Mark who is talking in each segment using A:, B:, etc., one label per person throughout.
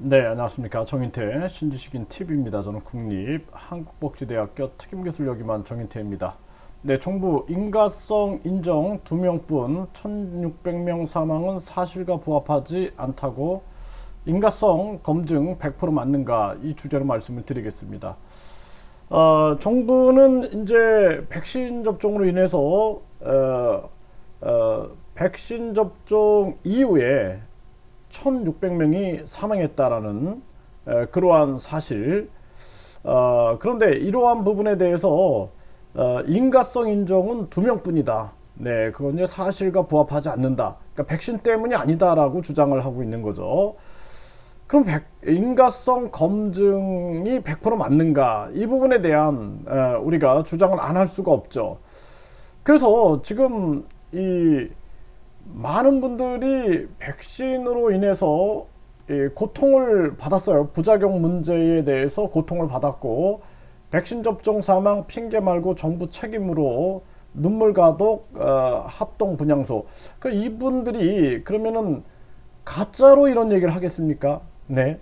A: 네, 안녕하십니까. 정인태 신지식인 TV입니다. 저는 국립한국복지대학교 특임교수를 역임한 정인태입니다. 네, 정부 인가성 인정 2명뿐 1600명 사망은 사실과 부합하지 않다고 인가성 검증 100% 맞는가 이 주제로 말씀을 드리겠습니다. 정부는 이제 백신 접종으로 인해서 백신 접종 이후에 1600명이 사망했다라는 그러한 사실. 그런데 이러한 부분에 대해서 인가성 인정은 2명뿐이다. 네, 그건 이제 사실과 부합하지 않는다. 그러니까 백신 때문이 아니다라고 주장을 하고 있는 거죠. 그럼 인가성 검증이 100% 맞는가? 이 부분에 대한 우리가 주장을 안 할 수가 없죠. 그래서 지금 이 많은 분들이 백신으로 인해서 고통을 받았어요. 부작용 문제에 대해서 고통을 받았고, 백신 접종 사망 핑계 말고 정부 책임으로 눈물 가독 합동 분향소. 그 이분들이 그러면은 가짜로 이런 얘기를 하겠습니까? 네.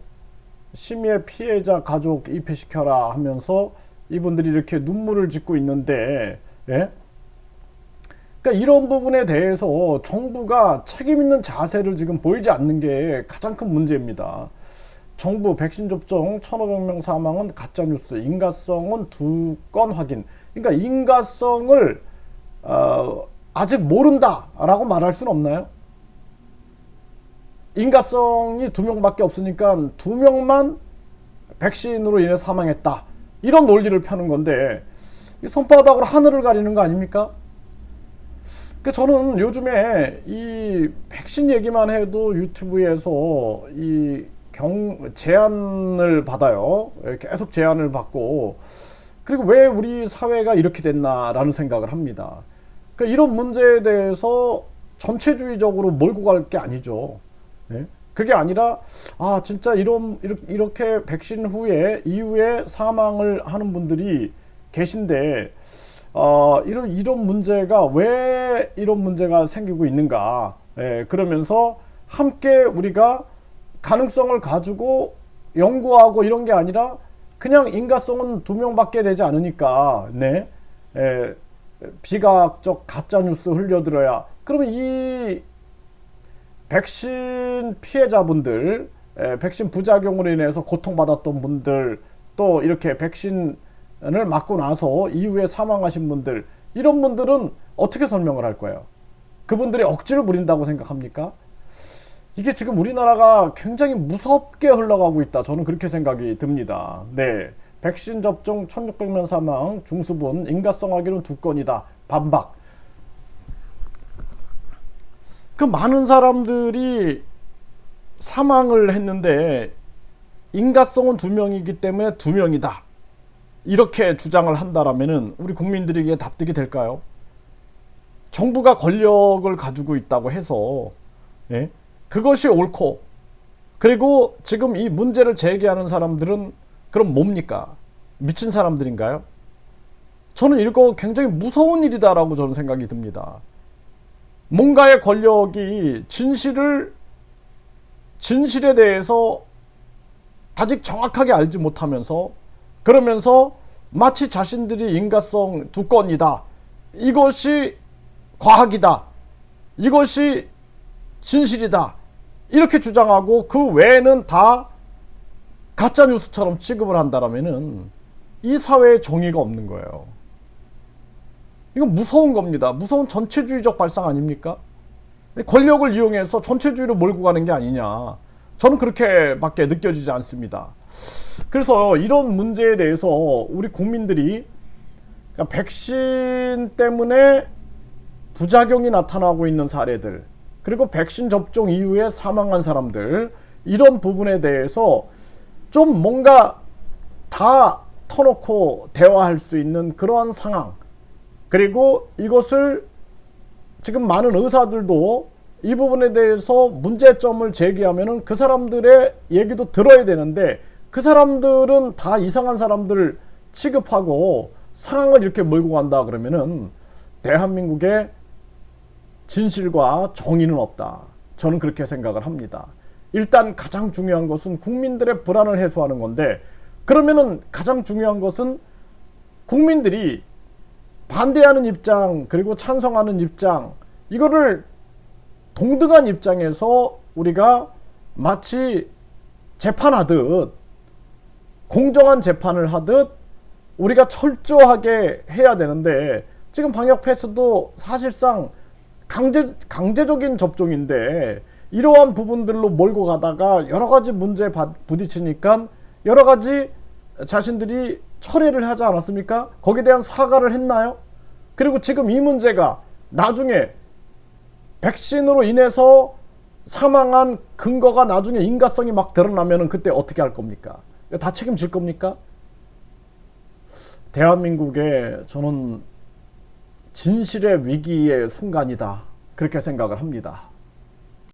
A: 심해 피해자 가족 입회시켜라 하면서 이분들이 이렇게 눈물을 짓고 있는데, 예? 그러니까 이런 부분에 대해서 정부가 책임 있는 자세를 지금 보이지 않는 게 가장 큰 문제입니다. 정부 백신 접종 1500명 사망은 가짜뉴스, 인가성은 2건 확인. 그러니까 인가성을 아직 모른다라고 말할 수는 없나요? 인가성이 2명밖에 없으니까 2명만 백신으로 인해 사망했다. 이런 논리를 펴는 건데 손바닥으로 하늘을 가리는 거 아닙니까? 저는 요즘에 이 백신 얘기만 해도 유튜브에서 이 제안을 받아요. 계속 제안을 받고, 그리고 왜 우리 사회가 이렇게 됐나라는 생각을 합니다. 그러니까 이런 문제에 대해서 전체주의적으로 몰고 갈 게 아니죠. 네? 그게 아니라 진짜 이렇게 백신 후에 이후에 사망을 하는 분들이 계신데 이런 문제가 왜 이런 문제가 생기고 있는가. 그러면서 함께 우리가 가능성을 가지고 연구하고 이런 게 아니라 그냥 인가성은 2명밖에 되지 않으니까 네. 비과학적 가짜뉴스 흘려들어야 그러면 이 백신 피해자분들, 백신 부작용으로 인해서 고통받았던 분들, 또 이렇게 백신을 맞고 나서 이후에 사망하신 분들, 이런 분들은 어떻게 설명을 할 거예요? 그분들이 억지를 부린다고 생각합니까? 이게 지금 우리나라가 굉장히 무섭게 흘러가고 있다. 저는 그렇게 생각이 듭니다. 네. 백신 접종 1600명 사망, 중수분, 인가성 확인은 2건이다. 반박. 그 많은 사람들이 사망을 했는데 인가성은 2명이기 때문에 2명이다. 이렇게 주장을 한다라면은 우리 국민들에게 납득이 될까요? 정부가 권력을 가지고 있다고 해서 그것이 옳고, 그리고 지금 이 문제를 제기하는 사람들은 그럼 뭡니까? 미친 사람들인가요? 저는 이거 굉장히 무서운 일이다라고 저는 생각이 듭니다. 뭔가의 권력이 진실에 대해서 아직 정확하게 알지 못하면서, 그러면서 마치 자신들이 인가성 2건이다, 이것이 과학이다, 이것이 진실이다, 이렇게 주장하고 그 외에는 다 가짜뉴스처럼 취급을 한다면은 이 사회에 정의가 없는 거예요. 이건 무서운 겁니다. 무서운 전체주의적 발상 아닙니까? 권력을 이용해서 전체주의로 몰고 가는 게 아니냐. 저는 그렇게밖에 느껴지지 않습니다. 그래서 이런 문제에 대해서 우리 국민들이 백신 때문에 부작용이 나타나고 있는 사례들, 그리고 백신 접종 이후에 사망한 사람들, 이런 부분에 대해서 좀 뭔가 다 터놓고 대화할 수 있는 그러한 상황, 그리고 이것을 지금 많은 의사들도 이 부분에 대해서 문제점을 제기하면은 그 사람들의 얘기도 들어야 되는데, 그 사람들은 다 이상한 사람들 취급하고 상황을 이렇게 몰고 간다 그러면은 대한민국에 진실과 정의는 없다. 저는 그렇게 생각을 합니다. 일단 가장 중요한 것은 국민들의 불안을 해소하는 건데, 그러면은 가장 중요한 것은 국민들이 반대하는 입장 그리고 찬성하는 입장, 이거를 동등한 입장에서 우리가 마치 재판하듯, 공정한 재판을 하듯 우리가 철저하게 해야 되는데, 지금 방역 패스도 사실상 강제적인 접종인데 이러한 부분들로 몰고 가다가 여러 가지 문제에 부딪히니까 여러 가지 자신들이 철회를 하지 않았습니까? 거기에 대한 사과를 했나요? 그리고 지금 이 문제가 나중에 백신으로 인해서 사망한 근거가 나중에 인과성이 막 드러나면은 그때 어떻게 할 겁니까? 다 책임질 겁니까? 대한민국에 저는 진실의 위기의 순간이다, 그렇게 생각을 합니다.